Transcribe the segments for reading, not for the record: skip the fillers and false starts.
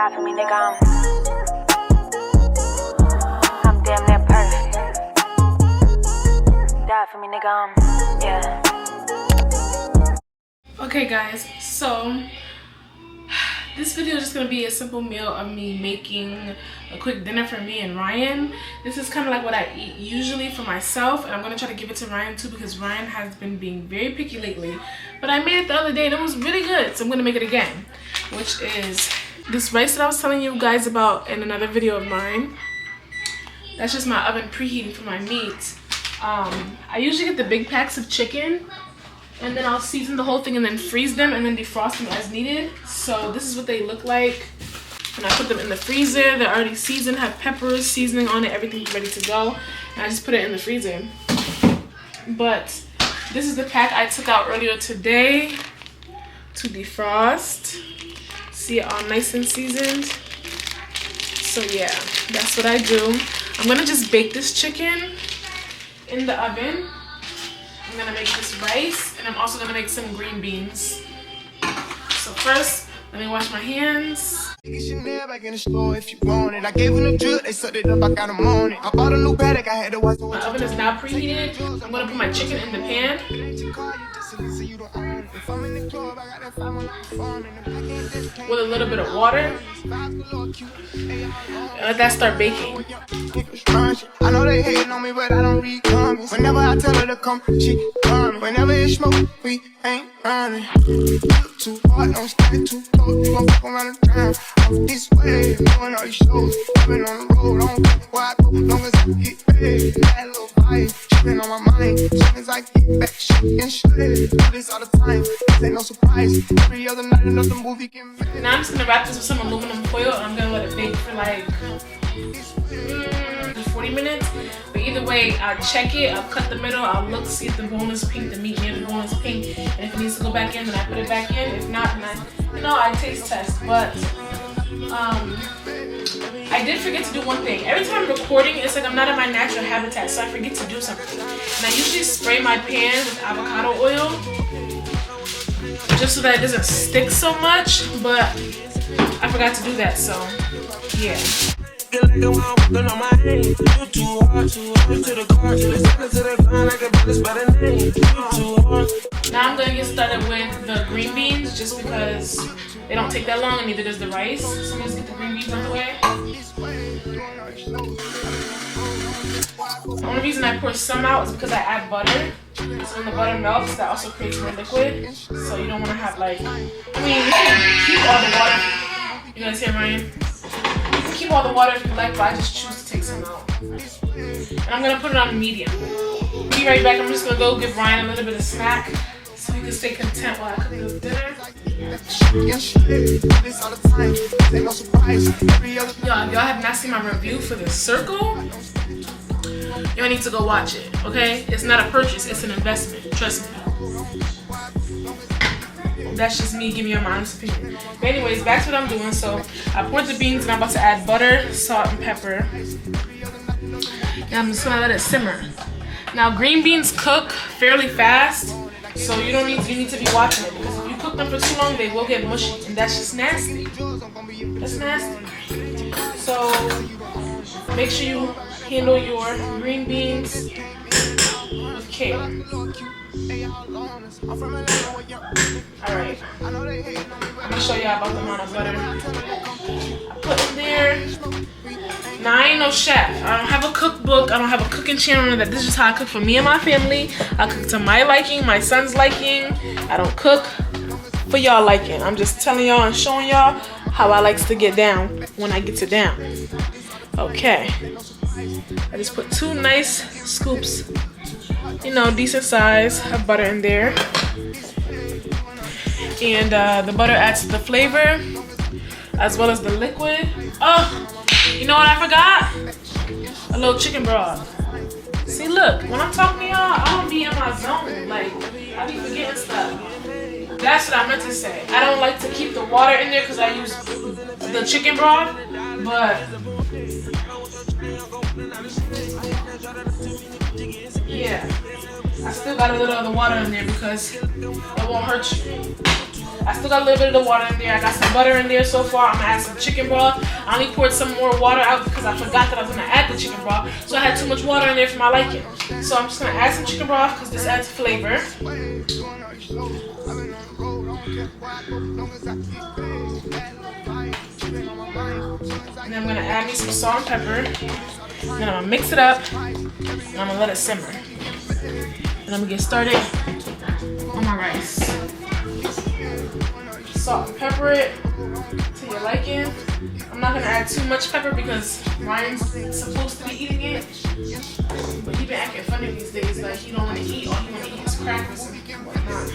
Die for me, nigga, I'm damn near perfect. Die for me, nigga, yeah. Okay guys, so this video is just gonna be a simple meal of me making a quick dinner for me and Ryan. This is kind of like what I eat usually for myself, and I'm gonna try to give it to Ryan too because Ryan has been being very picky lately. But I made it the other day and it was really good, so I'm gonna make it again, which is this rice that I was telling you guys about in another video of mine. That's just my oven preheating for my meat. I usually get the big packs of chicken, and then I'll season the whole thing and then freeze them and then defrost them as needed. So this is what they look like. And I put them in the freezer. They're already seasoned, have peppers, seasoning on it, everything's ready to go. And I just put it in the freezer. But this is the pack I took out earlier today to defrost. See it all nice and seasoned. So yeah, that's what I do. I'm gonna just bake this chicken in the oven. I'm gonna make this rice, and I'm also gonna make some green beans. So first, let me wash my hands. Back in the store if you want it. I gave them the drill, they set it up, I got them on it. I bought a new paddock, I had to watch. My oven is now preheated. I'm gonna put my chicken in the pan. With a little bit of water. And let that start baking. I know they hating on me, but I don't read comments. Whenever I tell her to come, she coming. Whenever it's smoke, we ain't running. Too hard, don't stand too close. You gon' fuck around the town. This way, doing all these shows. I've been on the road, I don't care where I go, long as I get paid. That little vibe, she been on my mind. Soon as I get back, she can shred. Do this all the time, this ain't no surprise. Every other night, another movie can make. Now I'm just gonna wrap this with some aluminum foil, and I'm gonna let it bake for like 40 minutes. But either way, I'll check it, I'll cut the middle, I'll look, see if the bone is pink, the meat near the bone is pink, and if it needs to go back in, then I put it back in. If not, then I taste test. But I did forget to do one thing. Every time I'm recording, it's like I'm not in my natural habitat, so I forget to do something. And I usually spray my pan with avocado oil just so that it doesn't stick so much, but I forgot to do that, so yeah. Now I'm gonna get started with the green beans just because they don't take that long and neither does the rice. So let's get the green beans out of the way. The only reason I pour some out is because I add butter. So when the butter melts, that also creates more liquid. So you don't want to have like, I mean, you can keep all the water. You guys hear Ryan? You can keep all the water if you like, but I just choose to take some out. And I'm gonna put it on medium. Be right back. I'm just gonna go give Ryan a little bit of snack so he can stay content while I cook his dinner. Y'all, if y'all have not seen my review for the circle, y'all need to go watch it, okay? It's not a purchase, it's an investment, trust me. That's just me giving you my honest opinion. But anyways, back to what I'm doing. So I poured the beans and I'm about to add butter, salt, and pepper. Now I'm just gonna let it simmer. Now green beans cook fairly fast, so you need to be watching it, because if you cook them for too long, they will get mushy, and that's just nasty. That's nasty. So make sure you handle your green beans with care. Alright, I'm gonna show y'all about the amount of butter I put in there. Now I ain't no chef. I don't have a cookbook. I don't have a cooking channel. That this is how I cook for me and my family. I cook to my liking, my son's liking. I don't cook for y'all liking. I'm just telling y'all and showing y'all how I likes to get down when I get to down. Okay. I just put 2 nice scoops, you know, decent size of butter in there. And the butter adds to the flavor as well as the liquid. Oh, you know what I forgot? A little chicken broth. See, look, when I'm talking to y'all, I don't be in my zone. Like, I be forgetting stuff. That's what I meant to say. I don't like to keep the water in there because I use the chicken broth, but yeah, I still got a little of the water in there because it won't hurt you. I still got a little bit of the water in there. I got some butter in there so far. I'm gonna add some chicken broth. I only poured some more water out because I forgot that I was gonna add the chicken broth. So I had too much water in there for my liking. So I'm just gonna add some chicken broth because this adds flavor. And then I'm gonna add me some salt and pepper. And then I'm gonna mix it up. And I'm gonna let it simmer. And I'm gonna get started on my rice. Salt and pepper it to your liking. I'm not gonna add too much pepper because Ryan's supposed to be eating it. But he been acting funny these days, like he don't want to eat, all he want to eat is crackers and whatnot.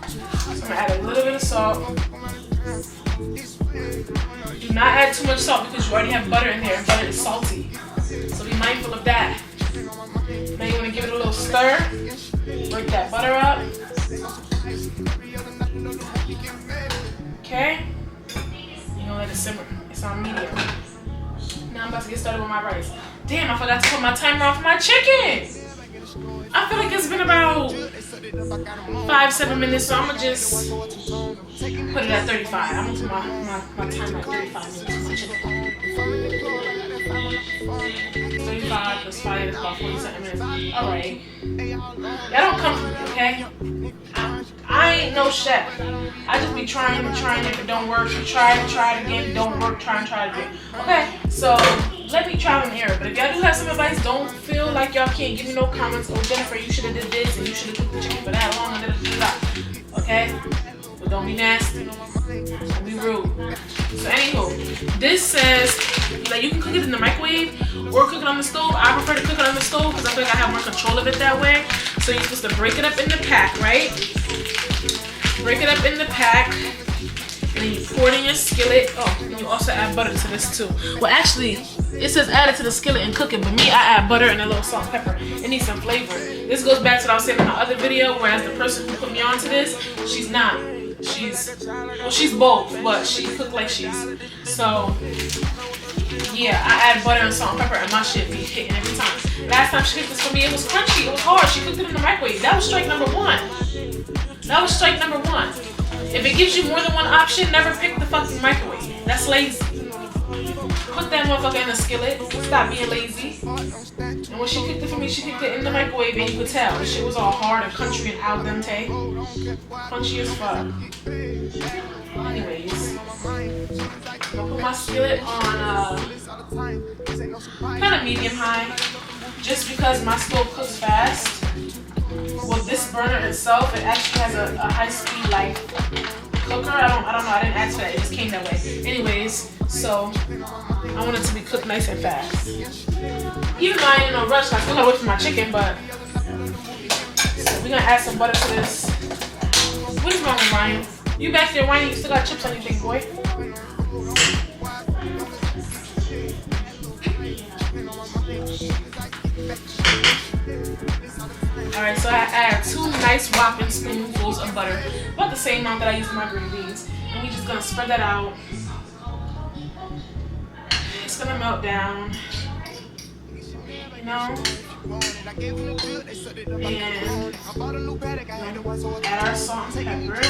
So I'm gonna add a little bit of salt. Do not add too much salt because you already have butter in there and butter is salty. So be mindful of that. Now you wanna give it a little stir. Break that butter up. Okay? You're gonna let it simmer. It's on medium. Now I'm about to get started with my rice. Damn, I forgot to put my timer on for my chicken. I feel like it's been about 5-7 minutes, so I'm gonna just put it at 35. I'm gonna put my timer at 35 minutes for my chicken. 35 plus 5 is about 47 minutes. Alright. That don't come from me, okay? I ain't no chef. I just be trying and trying. If it don't work, try it again. Don't work, try it again. Okay, so let me try and error. But if y'all do have some advice, don't feel like y'all can't give me no comments. Oh, Jennifer, you should have did this and you should have cooked the chicken for that long and da-da-da-da. Okay? But don't be nasty. Don't be rude. So anywho, this says like you can cook it in the microwave or cook it on the stove. I prefer to cook it on the stove because I feel like I have more control of it that way. So you're supposed to break it up in the pack, right? Break it up in the pack. And then you pour it in your skillet. Oh, and you also add butter to this too. Well, actually, it says add it to the skillet and cook it, but me, I add butter and a little salt and pepper. It needs some flavor. This goes back to what I was saying in my other video, whereas the person who put me onto this, she's not. She's both, but she cooked like she's. So, yeah, I add butter and salt and pepper and my shit be hitting every time. Last time she cooked this for me, it was crunchy, it was hard. She cooked it in the microwave. That was strike number 1. That was strike number 1. If it gives you more than one option, never pick the fucking microwave. That's lazy. Put that motherfucker in the skillet. Stop being lazy. And when she cooked it for me, she cooked it in the microwave and you could tell. The shit was all hard and country and al dente. Crunchy as fuck. Anyways. I'm gonna put my skillet on kind of medium high. Just because my stove cooks fast. Well, this burner itself, it actually has a high-speed like cooker. I don't know. I didn't ask for that. It just came that way. Anyways, so I want it to be cooked nice and fast. Even though I ain't in no rush, I still gotta wait for my chicken. But so we're gonna add some butter to this. What is wrong with Ryan? You back there, Ryan? You still got chips on your thing, boy? Alright, so I add 2 nice whopping spoonfuls of butter, about the same amount that I use in my green beans. And we just gonna spread that out. It's gonna melt down. You know? And add our salt and pepper.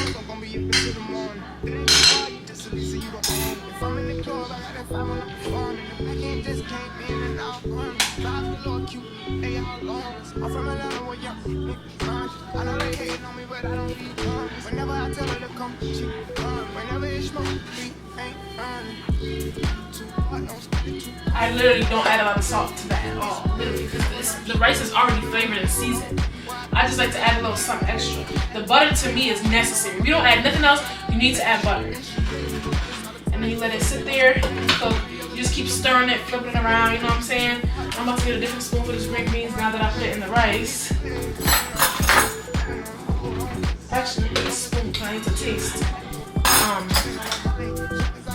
I literally don't add a lot of salt to that at all, literally, because the rice is already flavored and seasoned. I just like to add a little something extra. The butter to me is necessary. If you don't add nothing else, you need to add butter. And then you let it sit there and cook. You just keep stirring it, flipping it around, you know what I'm saying? I'm about to get a different spoon for this green beans now that I put it in the rice. Actually, this spoon, I need to taste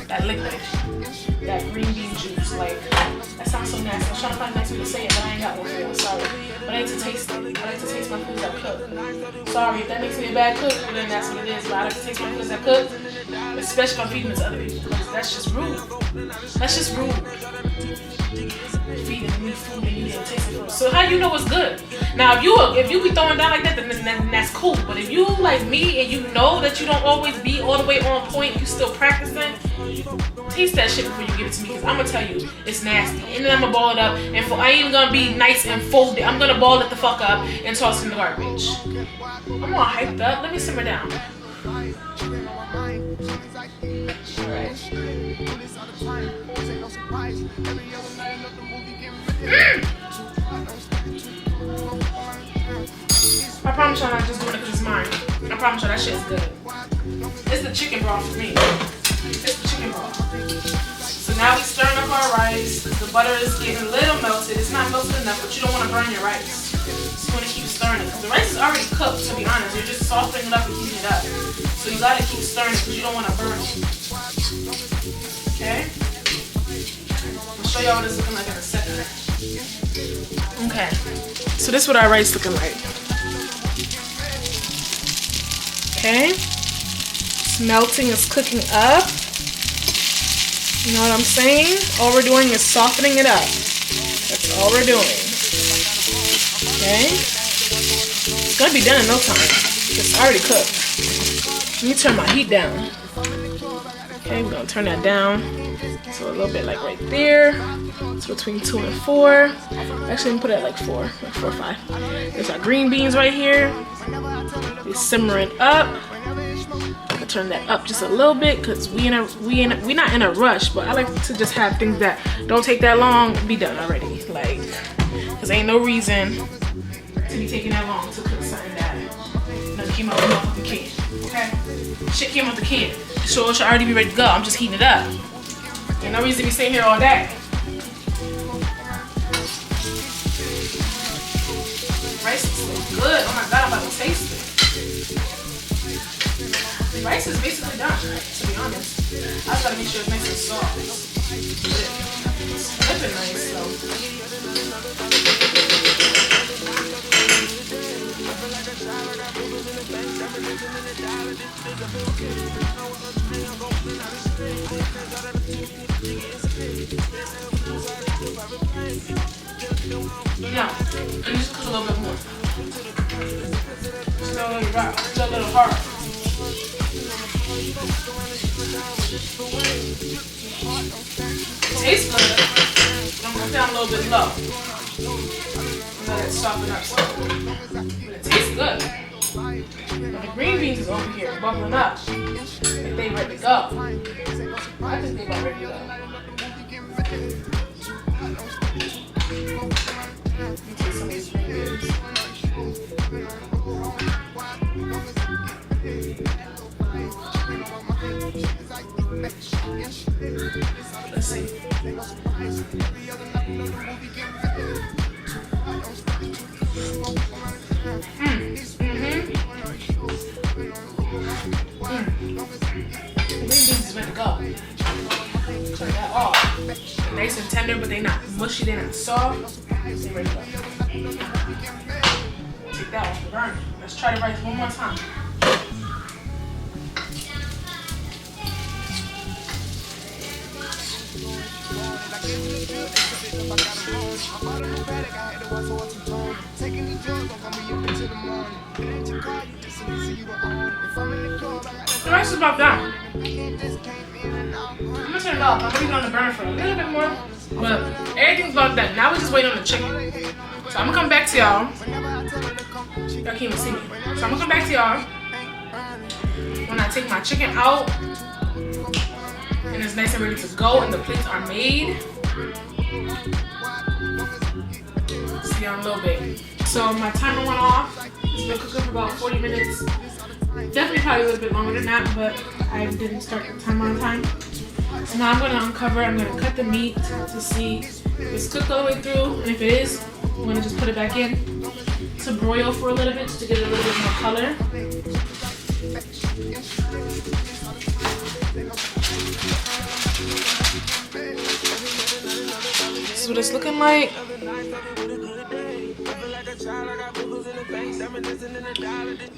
that liquid, that green bean juice. Like, that sounds so nasty. I was trying to find a nice way to say it, but I ain't got one for you. Sorry. But I need to taste it. I like to taste my foods that cook. Sorry, if that makes me a bad cook, then that's what it is. But I like to taste my foods that cook, especially if I'm feeding it to other people. Because that's just rude. That's just rude. Feeding me eat food and you didn't taste the food. So how you know it's good? Now if you be throwing down like that, then that's cool. But if you like me and you know that you don't always be all the way on point, you still practicing, taste that shit before you give it to me, because I'm gonna tell you it's nasty. And then I'm gonna ball it up, and I ain't even gonna be nice and fold it. I'm gonna ball it the fuck up and toss it in the garbage. I'm all hyped up. Let me simmer down. I promise y'all I'm not just doing it because it's mine. I promise y'all that shit's good. It's the chicken broth for me. It's the chicken broth. So now we stirring up our rice. The butter is getting a little melted. It's not melted enough, but you don't want to burn your rice. So you want to keep stirring it because the rice is already cooked, to be honest. You're just softening it up and heating it up. So you gotta keep stirring it because you don't want to burn it. Okay? I'll show y'all what it's looking like in a second. Okay. So this is what our rice looking like. Okay. It's melting, it's cooking up. You know what I'm saying? All we're doing is softening it up. That's all we're doing. Okay? It's gonna be done in no time. It's already cooked. Let me turn my heat down. Okay, we're gonna turn that down. So a little bit like right there. It's between 2 and 4. Actually, I'm gonna put it at like 4 or 5. There's our green beans right here. They're simmering up. I turn that up just a little bit because we not in a rush, but I like to just have things that don't take that long be done already. Like, cause ain't no reason to be taking that long to cook something that came out of the can. Okay, shit came out the can, so it should already be ready to go. I'm just heating it up. Ain't no reason to be sitting here all day. Rice is so good. Oh my god, I'm about to taste it. Rice is basically done, to be honest. I just gotta make sure it's nice and soft. It's flipping nice, so. Now, and just cook a little bit more. Still a little rough, still a little hard. It tastes good, but I'm gonna down a little bit low. Let it soften up some. But it tastes good. Now the green beans is over here bubbling up. If they ready to go. I think they about ready to go. Let me taste some of these green beans. Let's see. Green beans is ready to go. Turn that off. Nice and tender, but they're not mushy, they're not soft. They're ready to go. Take that off the burner. Let's try the rice one more time. The rice is about done. I'm gonna turn it off. I'm gonna leave it on the burner for a little bit more, but everything's about done. Now we just wait on the chicken. So I'm gonna come back to y'all. Y'all can't even see me. So I'm gonna come back to y'all when I take my chicken out and it's nice and ready to go and the plates are made. See y'all in a little bit. So my timer went off. It's been cooking for about 40 minutes. Definitely probably a little bit longer than that, but I didn't start the timer on time. So now I'm gonna uncover, I'm gonna cut the meat to see if it's cooked all the way through, and if it is, I'm gonna just put it back in to broil for a little bit just to get a little bit more color. This is what it's looking like.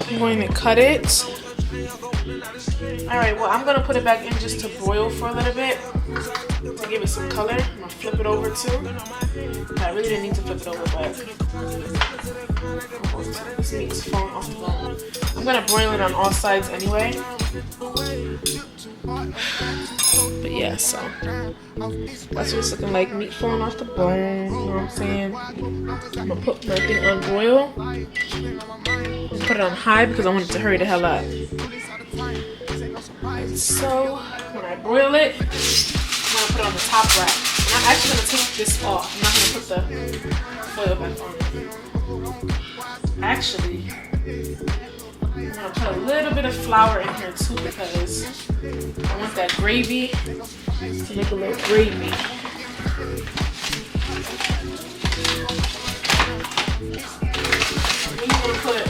I'm going to cut it. Alright, well I'm going to put it back in just to broil for a little bit. to give it some color. I'm gonna flip it over too. I really didn't need to flip it over, but this meat's falling off the bone. I'm gonna broil it on all sides anyway. But yeah, so that's what it's looking like. Meat falling off the bone. You know what I'm saying? I'm gonna put my thing on broil. Put it on high because I want it to hurry the hell up. And so when I broil it, I'm gonna put it on the top rack. And I'm actually gonna take this off. I'm not gonna put the foil back on. Actually, I'm gonna put a little bit of flour in here too because I want that gravy to make a little gravy. I'm gonna put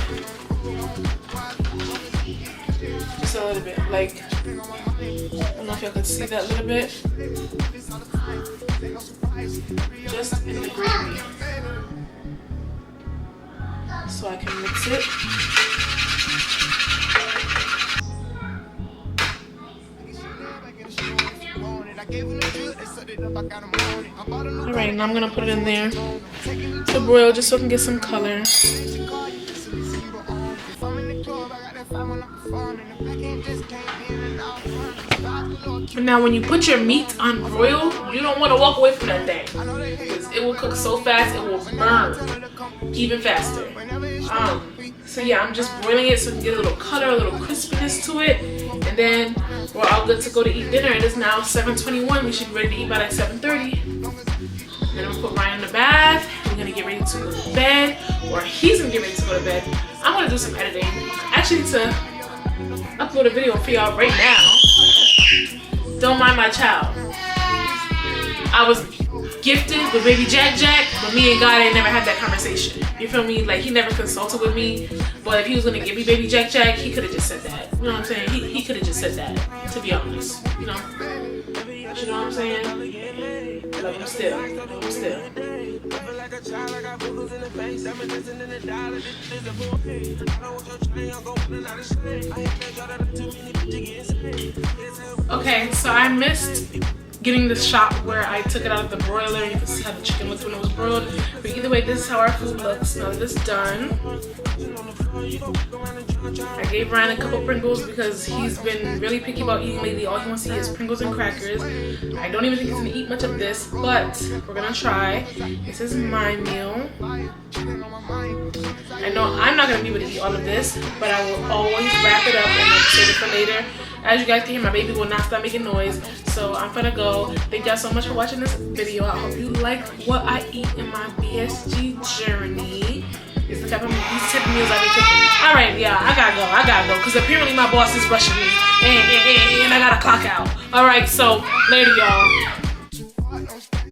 just a little bit, like, I don't know if y'all can see that little bit. Just in the gravy. So I can mix it. Alright, now I'm gonna put it in there to broil just so I can get some color. And now when you put your meat on broil, you don't want to walk away from that thing because it will cook so fast it will burn even faster. So yeah, I'm just broiling it so we can get a little color, a little crispiness to it, and then we're all good to go to eat dinner. It is now 7:21. We should be ready to eat by like 7:30. Then I'm gonna put Ryan in the bath. We're gonna get ready to go to bed, or he's gonna get ready to go to bed. I'm gonna do some editing. Actually, to upload a video for y'all right now. Don't mind my child. I was gifted with baby Jack, but me and God ain't never had that conversation. You feel me? Like, he never consulted with me. But if he was gonna give me baby Jack, he could have just said that. You know what I'm saying? He could have just said that, to be honest. You know? But you know what I'm saying? I love him still. I love him still. Okay, so I missed getting the shot where I took it out of the broiler and you can see how the chicken looked when it was broiled. But either way, this is how our food looks now that it's done. I gave Ryan a couple Pringles because he's been really picky about eating lately. All he wants to eat is Pringles and crackers. I don't even think he's gonna eat much of this, but we're gonna try. This is my meal. I know I'm not gonna be able to eat all of this, but I will always wrap it up and save it for later. As you guys can hear, my baby will not stop making noise, so I'm gonna go. Thank y'all so much for watching this video. I hope you like what I eat in my VSG journey. It's the type of these type of meals I be cooking. All right, yeah, I gotta go, because apparently my boss is rushing me, and I gotta clock out. All right, so later, y'all.